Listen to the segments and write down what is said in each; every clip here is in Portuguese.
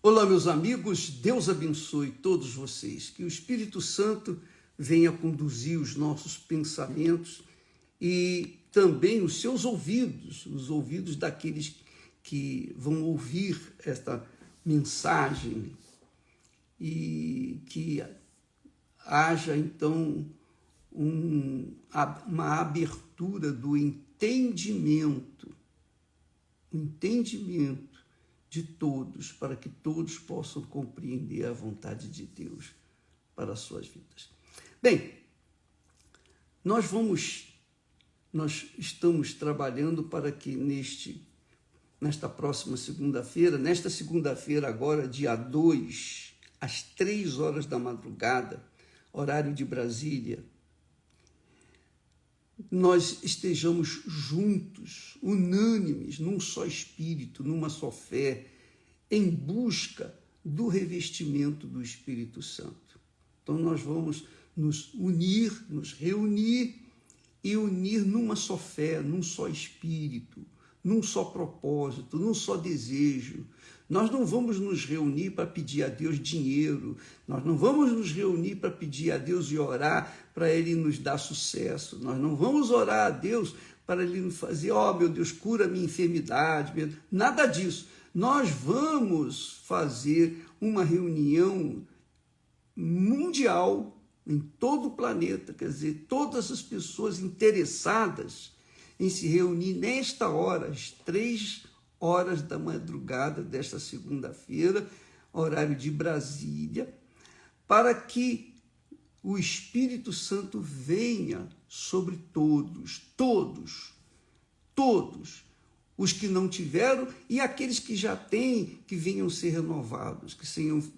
Olá, meus amigos, Deus abençoe todos vocês, que o Espírito Santo venha conduzir os nossos pensamentos e também os seus ouvidos, os ouvidos daqueles que vão ouvir esta mensagem e que haja então uma abertura do entendimento de todos, para que todos possam compreender a vontade de Deus para as suas vidas. Bem, nós estamos trabalhando para que nesta próxima segunda-feira, agora, dia 2, às 3 horas da madrugada, horário de Brasília, nós estejamos juntos, unânimes, num só espírito, numa só fé, em busca do revestimento do Espírito Santo. Então, nós vamos nos reunir e unir numa só fé, num só espírito, num só propósito, num só desejo. Nós não vamos nos reunir para pedir a Deus dinheiro, nós não vamos nos reunir para pedir a Deus e orar para Ele nos dar sucesso, nós não vamos orar a Deus para Ele nos fazer, meu Deus, cura minha enfermidade, nada disso. Nós vamos fazer uma reunião mundial em todo o planeta, quer dizer, todas as pessoas interessadas em se reunir nesta hora, às 3 horas da madrugada desta segunda-feira, horário de Brasília, para que o Espírito Santo venha sobre todos, os que não tiveram e aqueles que já têm, que venham ser renovados, que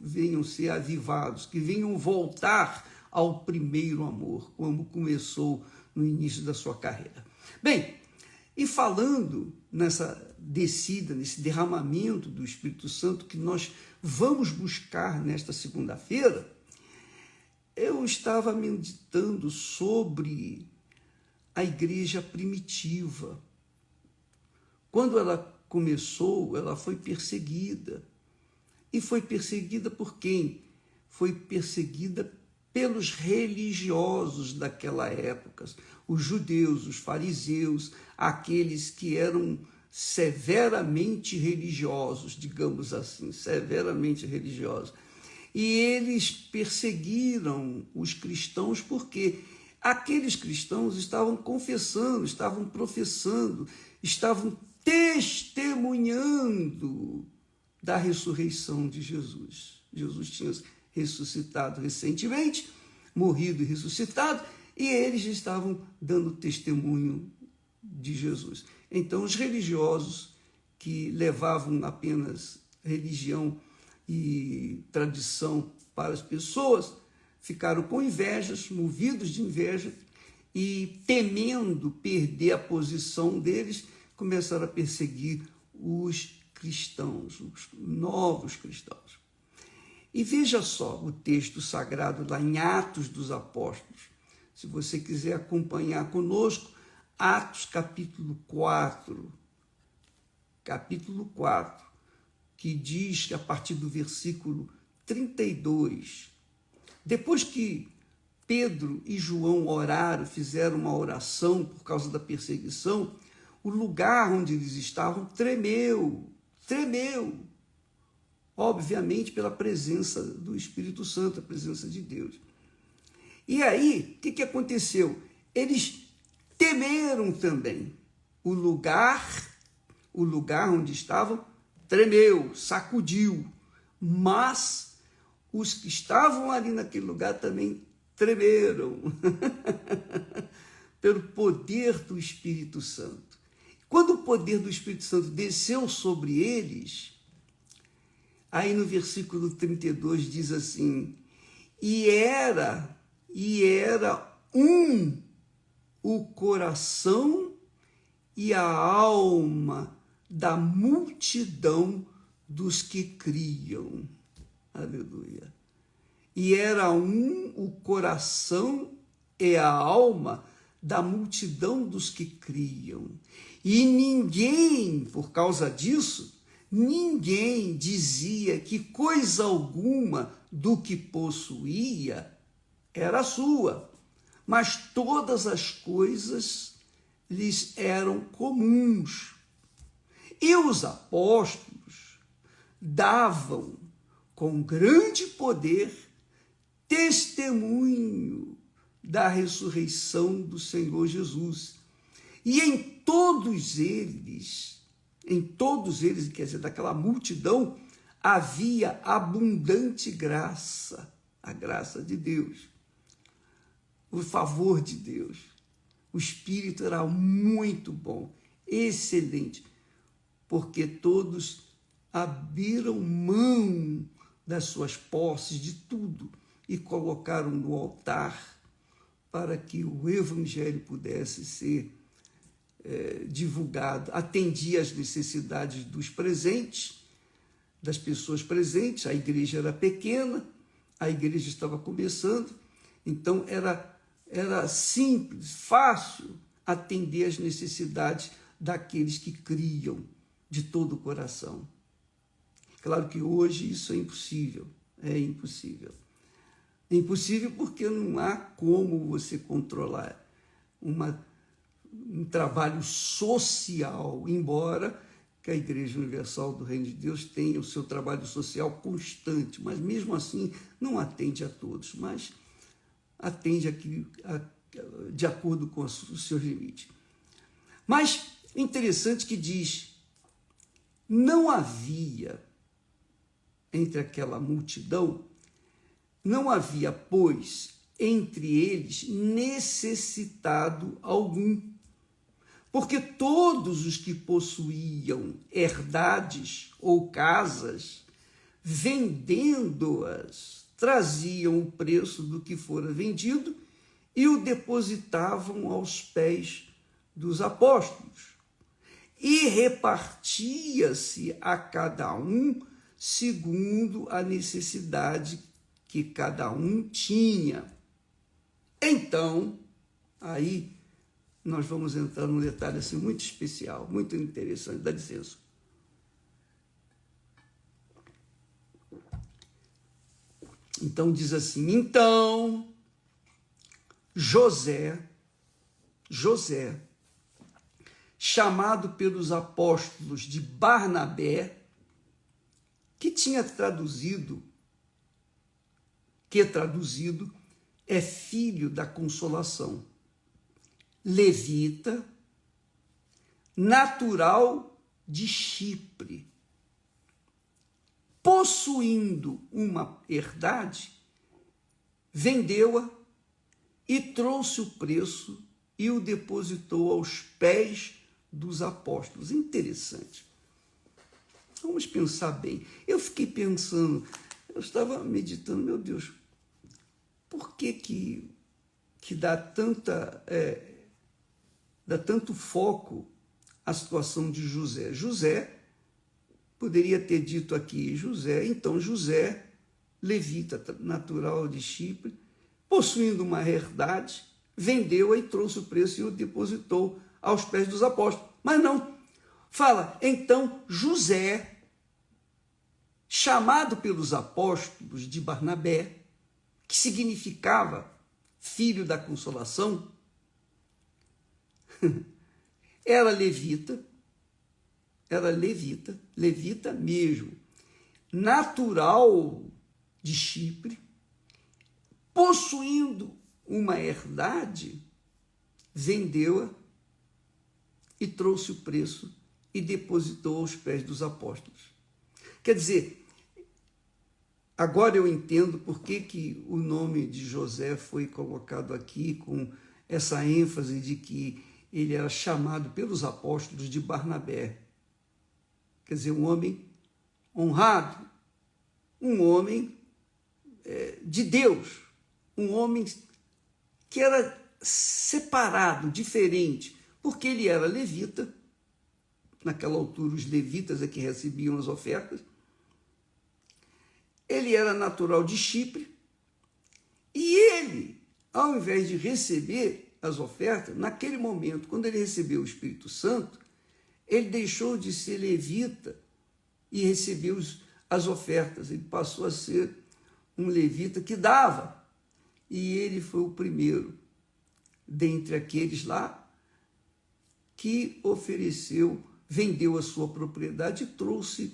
venham ser avivados, que venham voltar ao primeiro amor, como começou no início da sua carreira. Bem, e falando nessa descida, nesse derramamento do Espírito Santo que nós vamos buscar nesta segunda-feira, eu estava meditando sobre a igreja primitiva. Quando ela começou, ela foi perseguida. E foi perseguida por quem? Foi perseguida pelos religiosos daquela época, os judeus, os fariseus, aqueles que eram severamente religiosos, digamos assim, severamente religiosos. E eles perseguiram os cristãos porque aqueles cristãos estavam confessando, estavam professando, estavam testemunhando da ressurreição de Jesus. Jesus tinha ressuscitado recentemente, morrido e ressuscitado, e eles estavam dando testemunho de Jesus. Então, os religiosos que levavam apenas religião e tradição para as pessoas ficaram com invejas, movidos de inveja, e temendo perder a posição deles, começaram a perseguir os cristãos, os novos cristãos. E veja só o texto sagrado lá em Atos dos Apóstolos. Se você quiser acompanhar conosco, Atos capítulo 4, que diz, a partir do versículo 32, depois que Pedro e João oraram, fizeram uma oração por causa da perseguição, o lugar onde eles estavam tremeu, obviamente pela presença do Espírito Santo, a presença de Deus. E aí, o que aconteceu? Eles temeram também. O lugar onde estavam tremeu, sacudiu, mas os que estavam ali naquele lugar também tremeram pelo poder do Espírito Santo. Quando o poder do Espírito Santo desceu sobre eles, aí no versículo 32 diz assim, e era o coração e a alma da multidão dos que criam. Aleluia. E era o coração e a alma da multidão dos que criam. E ninguém, por causa disso, ninguém dizia que coisa alguma do que possuía era sua, mas todas as coisas lhes eram comuns. E os apóstolos davam com grande poder testemunho da ressurreição do Senhor Jesus. E em todos eles, quer dizer, daquela multidão, havia abundante graça, a graça de Deus, o favor de Deus. O Espírito era muito bom, excelente, porque todos abriram mão das suas posses, de tudo, e colocaram no altar para que o Evangelho pudesse ser divulgado. Atendia às necessidades dos presentes, das pessoas presentes. A igreja era pequena, a igreja estava começando, então era simples, fácil atender às necessidades daqueles que criam de todo o coração. Claro que hoje isso é impossível, é impossível. É impossível porque não há como você controlar um trabalho social, embora que a Igreja Universal do Reino de Deus tenha o seu trabalho social constante, mas mesmo assim não atende a todos, mas atende aqui de acordo com os seus limites. Mas interessante que diz, não havia entre aquela multidão, não havia, pois, entre eles necessitado algum, porque todos os que possuíam herdades ou casas, vendendo-as, traziam o preço do que fora vendido e o depositavam aos pés dos apóstolos. E repartia-se a cada um segundo a necessidade que cada um tinha. Então, aí nós vamos entrar num detalhe assim, muito especial, muito interessante. Dá licença. Então diz assim, então José, chamado pelos apóstolos de Barnabé, que traduzido é filho da consolação, levita, natural de Chipre, possuindo uma herdade, vendeu-a e trouxe o preço e o depositou aos pés dos apóstolos. Interessante. Vamos pensar bem. Eu fiquei pensando, eu estava meditando, meu Deus, por que dá tanto foco à situação de José? José poderia ter dito aqui, José, levita, natural de Chipre, possuindo uma herdade, vendeu-a e trouxe o preço e o depositou aos pés dos apóstolos. Mas não, fala, então José, chamado pelos apóstolos de Barnabé, que significava filho da consolação, era levita mesmo, natural de Chipre, possuindo uma herdade, vendeu-a e trouxe o preço e depositou aos pés dos apóstolos. Quer dizer, agora eu entendo por que o nome de José foi colocado aqui com essa ênfase de que ele era chamado pelos apóstolos de Barnabé. Quer dizer, um homem honrado, um homem de Deus, um homem que era separado, diferente, porque ele era levita. Naquela altura, os levitas é que recebiam as ofertas. Ele era natural de Chipre e ele, ao invés de receber as ofertas, naquele momento, quando ele recebeu o Espírito Santo, ele deixou de ser levita e recebeu as ofertas. Ele passou a ser um levita que dava. E ele foi o primeiro dentre aqueles lá que ofereceu, vendeu a sua propriedade e trouxe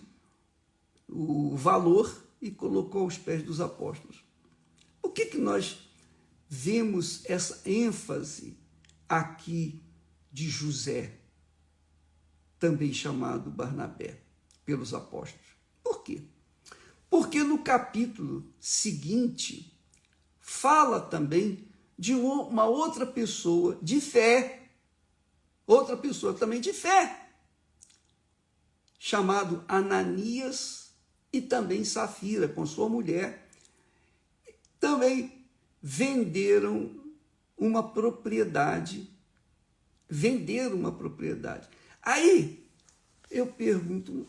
o valor e colocou aos pés dos apóstolos. Por que nós vemos essa ênfase aqui de José, também chamado Barnabé, pelos apóstolos? Por quê? Porque no capítulo seguinte fala também de uma outra pessoa de fé, outra pessoa também de fé, chamado Ananias e também Safira, com sua mulher, também venderam uma propriedade. Aí eu pergunto,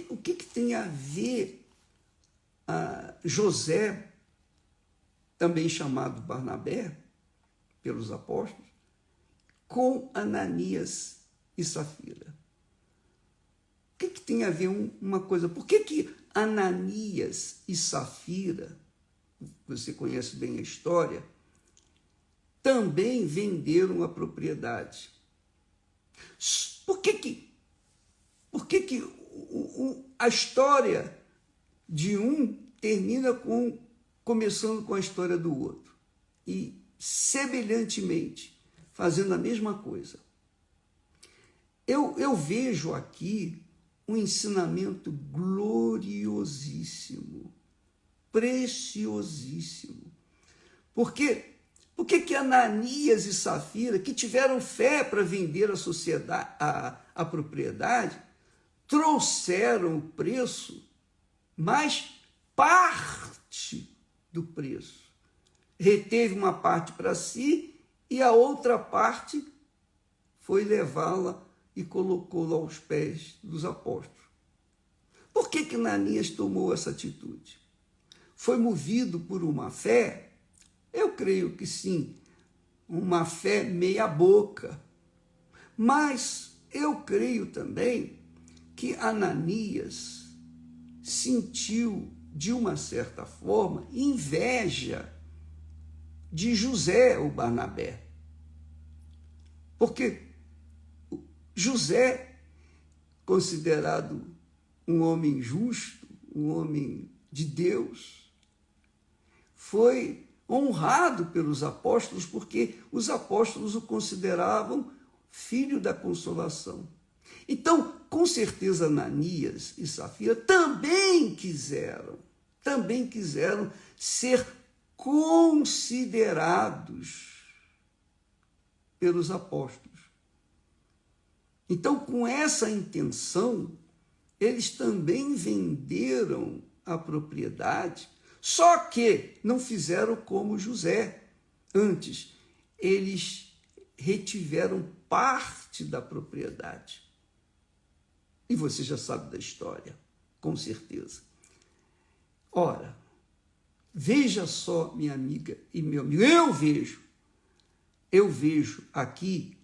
o que tem a ver José, também chamado Barnabé, pelos apóstolos, com Ananias e Safira? O que tem a ver uma coisa? Por que Ananias e Safira, você conhece bem a história, também venderam a propriedade? Por que a história de um termina começando com a história do outro? E, semelhantemente, fazendo a mesma coisa. Eu vejo aqui um ensinamento gloriosíssimo, preciosíssimo. Por que Ananias e Safira, que tiveram fé para vender a sociedade, a propriedade, trouxeram o preço, mas parte do preço? Reteve uma parte para si e a outra parte foi levá-la e colocou-la aos pés dos apóstolos. Por que Ananias tomou essa atitude? Foi movido por uma fé? Eu creio que sim, uma fé meia boca. Mas eu creio também que Ananias sentiu, de uma certa forma, inveja de José, o Barnabé. Porque José, considerado um homem justo, um homem de Deus, foi honrado pelos apóstolos, porque os apóstolos o consideravam filho da consolação. Então, com certeza, Ananias e Safira também quiseram ser considerados pelos apóstolos. Então, com essa intenção, eles também venderam a propriedade, só que não fizeram como José. Antes, eles retiveram parte da propriedade. E você já sabe da história, com certeza. Ora, veja só, minha amiga e meu amigo, eu vejo aqui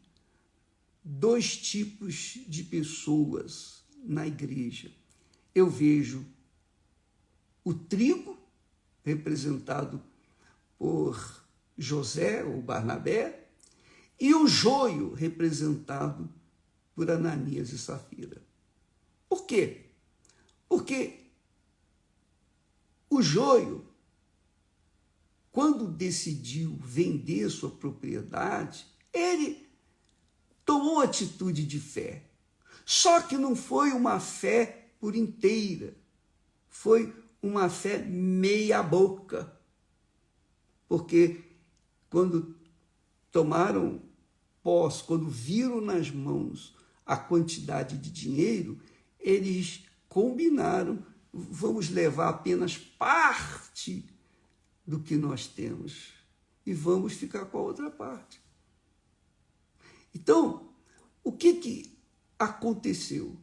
dois tipos de pessoas na igreja. Eu vejo o trigo, representado por José ou Barnabé, e o joio, representado por Ananias e Safira. Por quê? Porque o joio, quando decidiu vender sua propriedade, ele tomou atitude de fé. Só que não foi uma fé por inteira, foi uma fé meia boca. Porque quando tomaram posse, quando viram nas mãos a quantidade de dinheiro, eles combinaram: vamos levar apenas parte do que nós temos e vamos ficar com a outra parte. Então, o que aconteceu?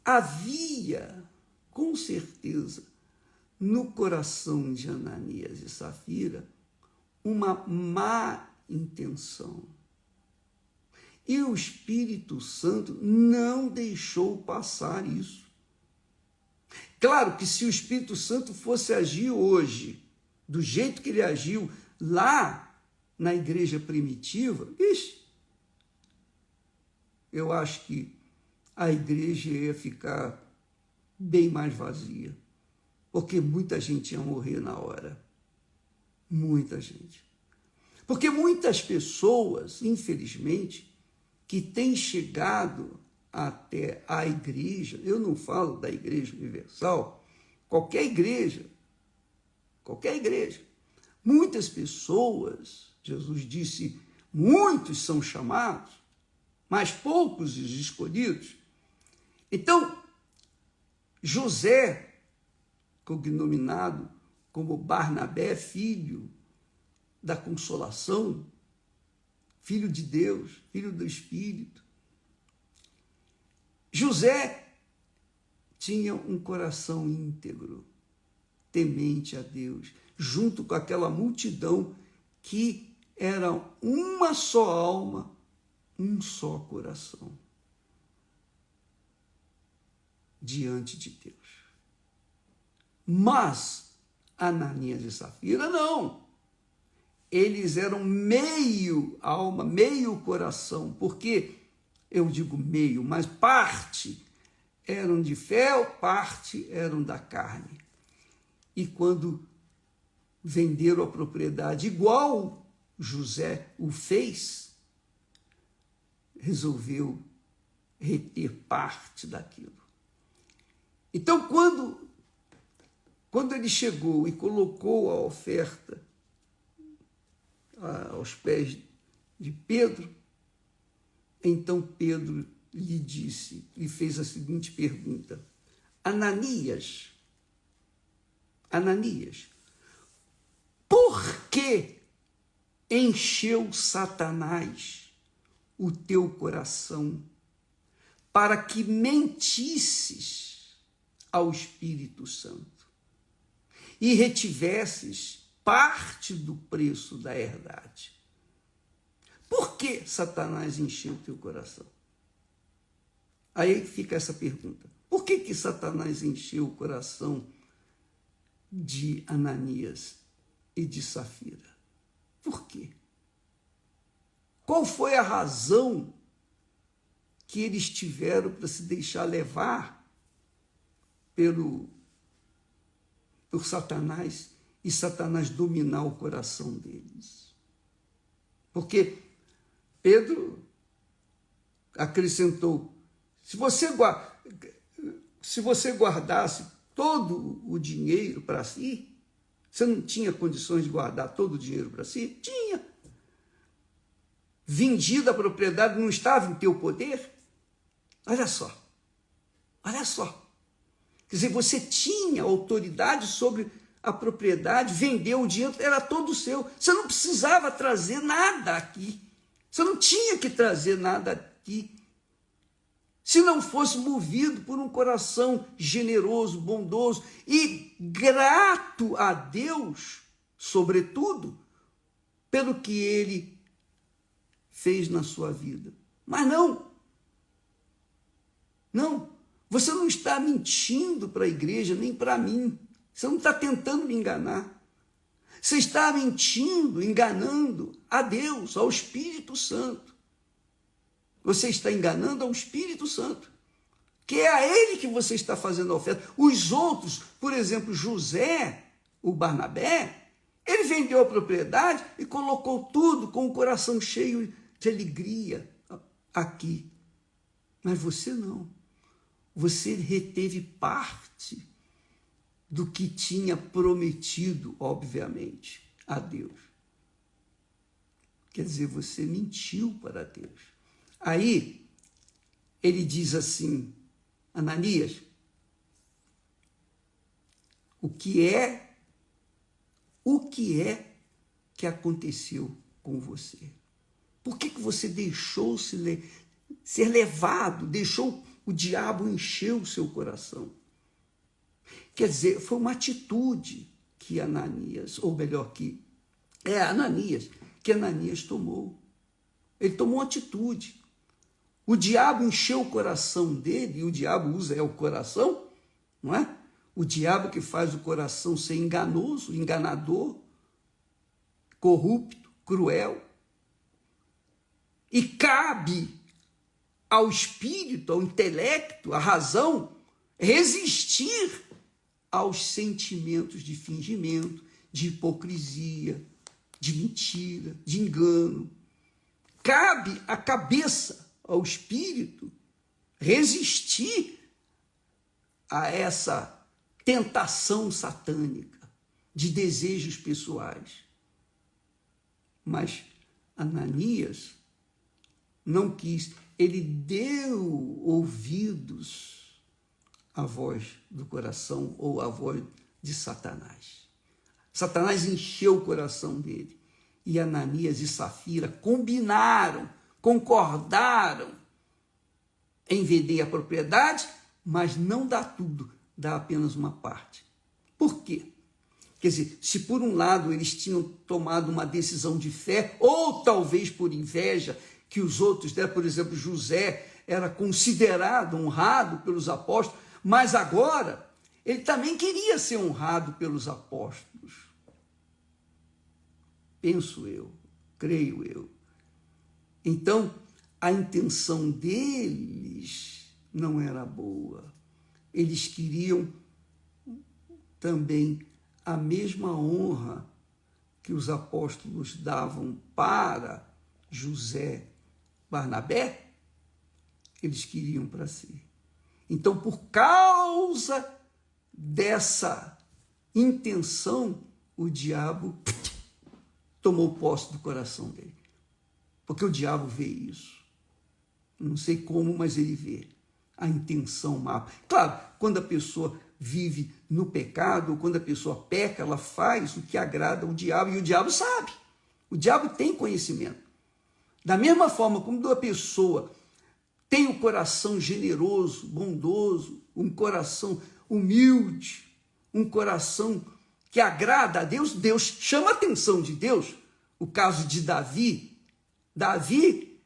Havia, com certeza, no coração de Ananias e Safira, uma má intenção. E o Espírito Santo não deixou passar isso. Claro que se o Espírito Santo fosse agir hoje, do jeito que ele agiu lá na igreja primitiva, eu acho que a igreja ia ficar bem mais vazia, porque muita gente ia morrer na hora. Muita gente. Porque muitas pessoas, infelizmente, que têm chegado até a igreja, eu não falo da Igreja Universal, qualquer igreja, muitas pessoas, Jesus disse, muitos são chamados, mas poucos os escolhidos. Então, José, cognominado como Barnabé, filho da consolação, filho de Deus, filho do Espírito. José tinha um coração íntegro, temente a Deus, junto com aquela multidão que era uma só alma, um só coração diante de Deus. Mas Ananias e Safira não. Eles eram meio alma, meio coração, porque eu digo meio, mas parte eram de fé, parte eram da carne. E quando venderam a propriedade, igual José o fez, resolveu reter parte daquilo. Então, quando ele chegou e colocou a oferta aos pés de Pedro, então Pedro lhe fez a seguinte pergunta: Ananias, por que encheu Satanás o teu coração para que mentisses ao Espírito Santo e retivesses parte do preço da herdade? Por que Satanás encheu o teu coração? Aí fica essa pergunta. Por que Satanás encheu o coração de Ananias e de Safira? Por quê? Qual foi a razão que eles tiveram para se deixar levar por Satanás e Satanás dominar o coração deles? Porque Pedro acrescentou: se você guardasse todo o dinheiro para si, você não tinha condições de guardar todo o dinheiro para si? Tinha. Vendida a propriedade, não estava em teu poder? Olha só. Quer dizer, você tinha autoridade sobre a propriedade, vendeu o dinheiro, era todo seu. Você não precisava trazer nada aqui. Você não tinha que trazer nada aqui. Se não fosse movido por um coração generoso, bondoso e grato a Deus, sobretudo, pelo que Ele fez na sua vida. Mas não, você não está mentindo para a igreja, nem para mim. Você não está tentando me enganar. Você está mentindo, enganando a Deus, ao Espírito Santo. Você está enganando ao Espírito Santo, que é a ele que você está fazendo a oferta. Os outros, por exemplo, José, o Barnabé, ele vendeu a propriedade e colocou tudo com o coração cheio de alegria aqui. Mas você não. Você reteve parte do que tinha prometido, obviamente, a Deus. Quer dizer, você mentiu para Deus. Aí, ele diz assim: Ananias, o que é que aconteceu com você? Por que você deixou ser levado, deixou o diabo encher o seu coração? Quer dizer, foi uma atitude que Ananias tomou. Ele tomou uma atitude. O diabo encheu o coração dele, e o diabo usa o coração, não é? O diabo que faz o coração ser enganoso, enganador, corrupto, cruel. E cabe ao espírito, ao intelecto, à razão, resistir aos sentimentos de fingimento, de hipocrisia, de mentira, de engano. Cabe à cabeça, ao espírito, resistir a essa tentação satânica de desejos pessoais. Mas Ananias não quis, ele deu ouvidos à voz do coração ou à voz de Satanás. Satanás encheu o coração dele. E Ananias e Safira combinaram, concordaram em vender a propriedade, mas não dá tudo, dá apenas uma parte. Por quê? Quer dizer, se por um lado eles tinham tomado uma decisão de fé, ou talvez por inveja, que os outros, né? Por exemplo, José era considerado honrado pelos apóstolos, mas agora ele também queria ser honrado pelos apóstolos. Penso eu, creio eu. Então, a intenção deles não era boa. Eles queriam também a mesma honra que os apóstolos davam para José, Barnabé, eles queriam para si. Então, por causa dessa intenção, o diabo tomou posse do coração dele. Porque o diabo vê isso. Não sei como, mas ele vê a intenção má. Claro, quando a pessoa vive no pecado, ou quando a pessoa peca, ela faz o que agrada ao diabo, e o diabo sabe. O diabo tem conhecimento. Da mesma forma como a pessoa tem um coração generoso, bondoso, um coração humilde, um coração que agrada a Deus, Deus chama a atenção de Deus. O caso de Davi. Davi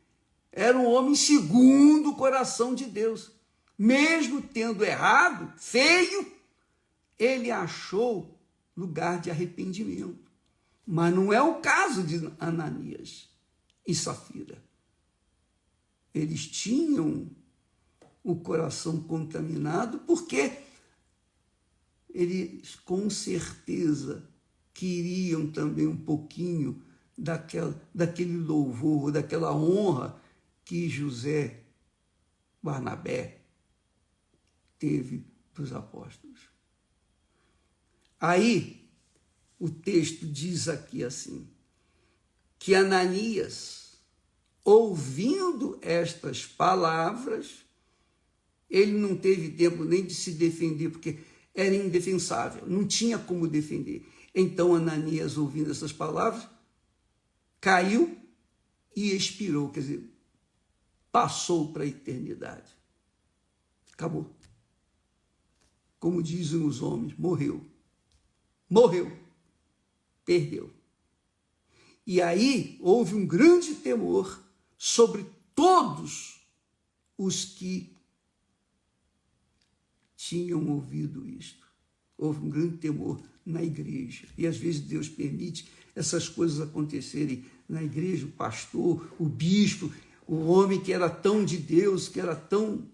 era um homem segundo o coração de Deus. Mesmo tendo errado, feio, ele achou lugar de arrependimento. Mas não é o caso de Ananias e Safira. Eles tinham o coração contaminado porque eles com certeza queriam também um pouquinho daquele louvor, daquela honra que José, Barnabé, teve dos apóstolos. Aí, o texto diz aqui assim, que Ananias, ouvindo estas palavras, ele não teve tempo nem de se defender, porque era indefensável, não tinha como defender. Então, Ananias, ouvindo essas palavras, caiu e expirou, quer dizer, passou para a eternidade. Acabou. Como dizem os homens, morreu. Morreu. Perdeu. E aí houve um grande temor sobre todos os que tinham ouvido isto. Houve um grande temor na igreja. E às vezes Deus permite essas coisas acontecerem na igreja, o pastor, o bispo, o homem que era tão de Deus, que era tão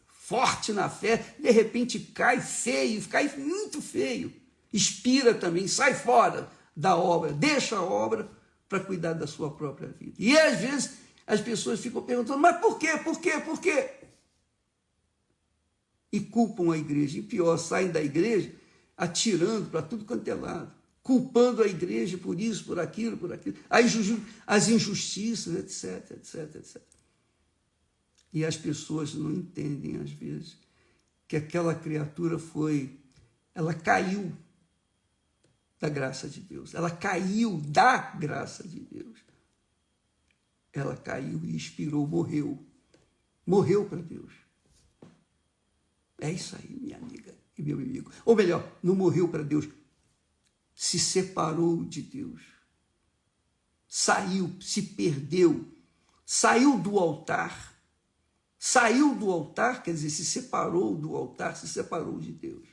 forte na fé, de repente cai feio, cai muito feio. Expira também, sai fora da obra, deixa a obra para cuidar da sua própria vida. E às vezes as pessoas ficam perguntando, mas por quê, por quê, por quê? E culpam a igreja. E pior, saem da igreja atirando para tudo quanto é lado, culpando a igreja por isso, por aquilo, as injustiças, etc, etc, etc. E as pessoas não entendem, às vezes, que aquela criatura ela caiu da graça de Deus. Ela caiu da graça de Deus. Ela caiu e expirou, morreu. Morreu para Deus. É isso aí, minha amiga e meu amigo. Ou melhor, não morreu para Deus, se separou de Deus. Saiu, se perdeu, saiu do altar. Saiu do altar, quer dizer, se separou do altar, se separou de Deus.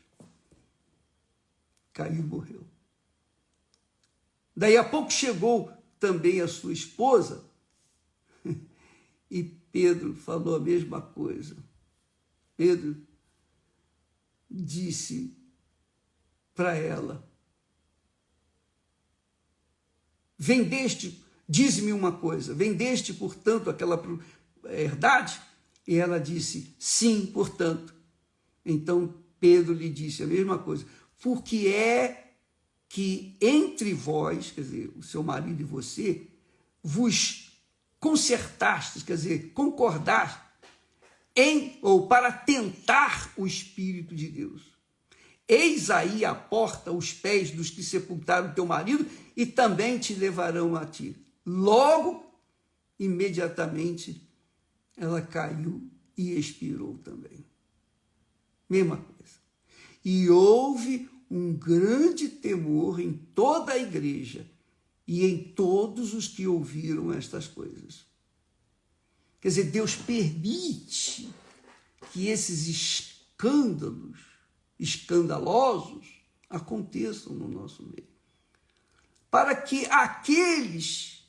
caiu e morreu. Daí a pouco chegou também a sua esposa e Pedro falou a mesma coisa. Pedro disse para ela: dize-me uma coisa, vendeste, portanto, aquela herdade? E ela disse: sim, portanto. Então Pedro lhe disse a mesma coisa: porque é que entre vós, quer dizer, o seu marido e você, vos consertastes, quer dizer, concordaste ou para tentar o Espírito de Deus. Eis aí a porta, os pés dos que sepultaram teu marido e também te levarão a ti. Logo, imediatamente, ela caiu e expirou também. Mesma coisa. E houve um grande temor em toda a igreja e em todos os que ouviram estas coisas. Quer dizer, Deus permite que esses escandalosos aconteçam no nosso meio, para que aqueles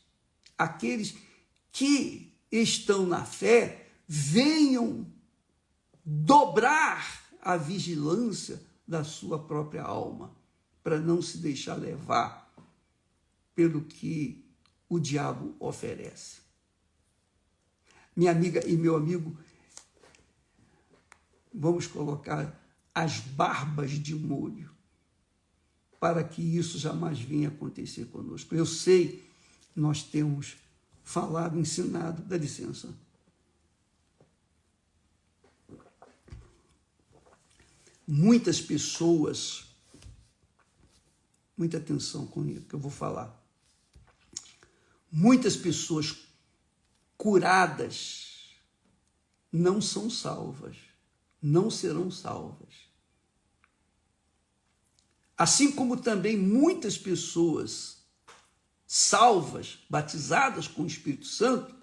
que estão na fé venham dobrar a vigilância da sua própria alma, para não se deixar levar pelo que o diabo oferece. Minha amiga e meu amigo, vamos colocar as barbas de molho para que isso jamais venha acontecer conosco. Eu sei, nós temos falado, ensinado, dá licença. Muitas pessoas, muita atenção com isso que eu vou falar, muitas pessoas curadas não são salvas, não serão salvas. Assim como também muitas pessoas salvas, batizadas com o Espírito Santo,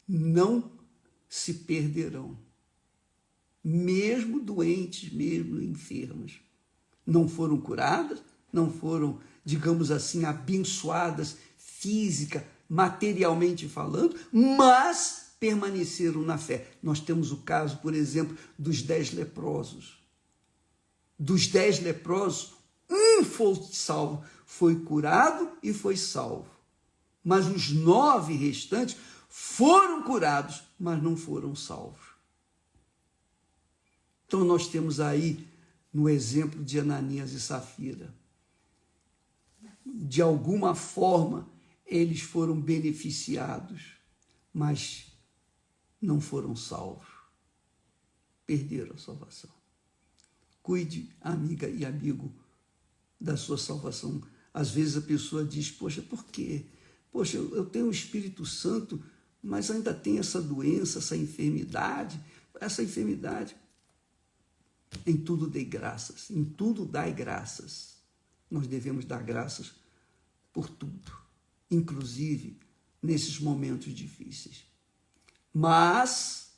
não se perderão. Mesmo doentes, mesmo enfermas. Não foram curadas, não foram, digamos assim, abençoadas física, materialmente falando, mas permaneceram na fé. Nós temos o caso, por exemplo, dos 10 leprosos. Dos 10 leprosos, um foi salvo, foi curado e foi salvo. Mas os 9 restantes foram curados, mas não foram salvos. Então nós temos aí, no exemplo de Ananias e Safira, de alguma forma eles foram beneficiados, mas não foram salvos. Perderam a salvação. Cuide, amiga e amigo, da sua salvação. Às vezes a pessoa diz: poxa, por quê? Poxa, eu tenho o Espírito Santo, mas ainda tenho essa doença, essa enfermidade. Em tudo dei graças, em tudo dai graças. Nós devemos dar graças por tudo, inclusive nesses momentos difíceis. Mas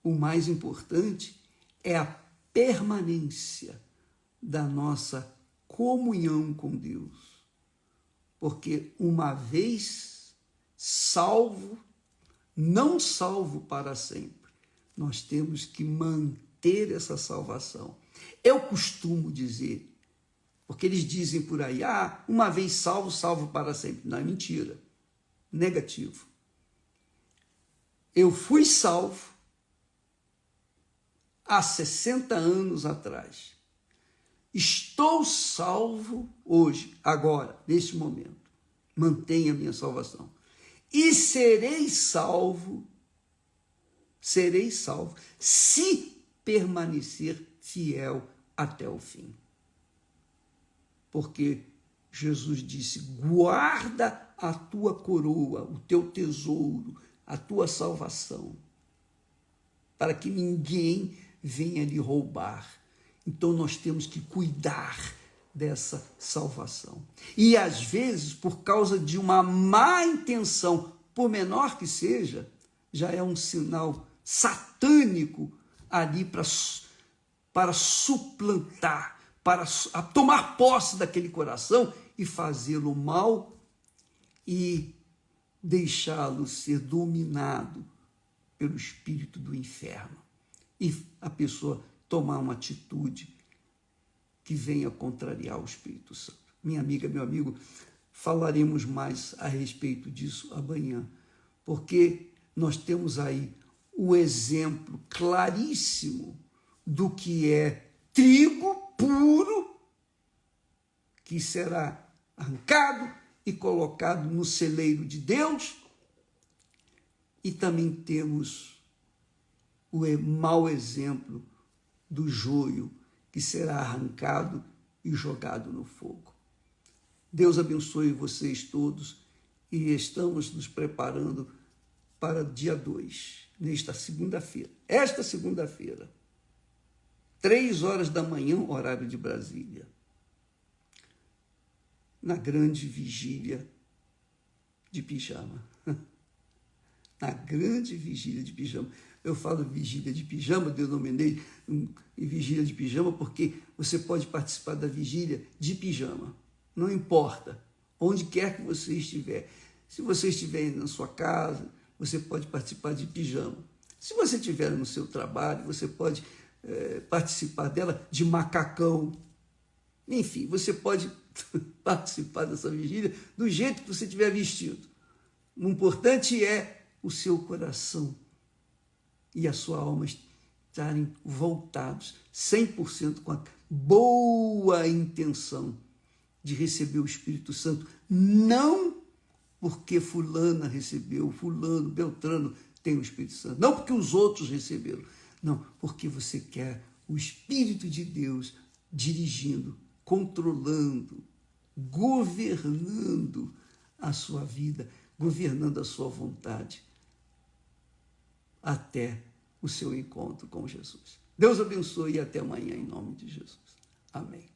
o mais importante é a permanência da nossa comunhão com Deus. Porque uma vez salvo, não salvo para sempre, nós temos que manter essa salvação. Eu costumo dizer, porque eles dizem por aí: uma vez salvo, salvo para sempre. Não, é mentira. Negativo. Eu fui salvo há 60 anos atrás. Estou salvo hoje, agora, neste momento. Mantenha a minha salvação. E serei salvo se permanecer fiel até o fim. Porque Jesus disse: guarda a tua coroa, o teu tesouro, a tua salvação, para que ninguém venha lhe roubar. Então nós temos que cuidar dessa salvação. E às vezes, por causa de uma má intenção, por menor que seja, já é um sinal satânico ali para suplantar, para tomar posse daquele coração e fazê-lo mal e deixá-lo ser dominado pelo espírito do inferno. E a pessoa tomar uma atitude que venha contrariar o Espírito Santo. Minha amiga, meu amigo, falaremos mais a respeito disso amanhã, porque nós temos aí o exemplo claríssimo do que é trigo puro, que será arrancado e colocado no celeiro de Deus, e também temos o mau exemplo do joio, que será arrancado e jogado no fogo. Deus abençoe vocês todos e estamos nos preparando para dia 2, nesta segunda-feira. Esta segunda-feira, 3h da manhã, horário de Brasília, na grande vigília de pijama. Na grande vigília de pijama. Eu falo vigília de pijama, denominei vigília de pijama, porque você pode participar da vigília de pijama. Não importa, onde quer que você estiver. Se você estiver na sua casa, você pode participar de pijama. Se você estiver no seu trabalho, você pode participar dela de macacão. Enfim, você pode participar dessa vigília do jeito que você estiver vestido. O importante é o seu coração e a sua alma estarem voltados 100% com a boa intenção de receber o Espírito Santo, não porque fulana recebeu, fulano, beltrano tem o Espírito Santo, não porque os outros receberam, não, porque você quer o Espírito de Deus dirigindo, controlando, governando a sua vida, governando a sua vontade, até o seu encontro com Jesus. Deus abençoe e até amanhã, em nome de Jesus. Amém.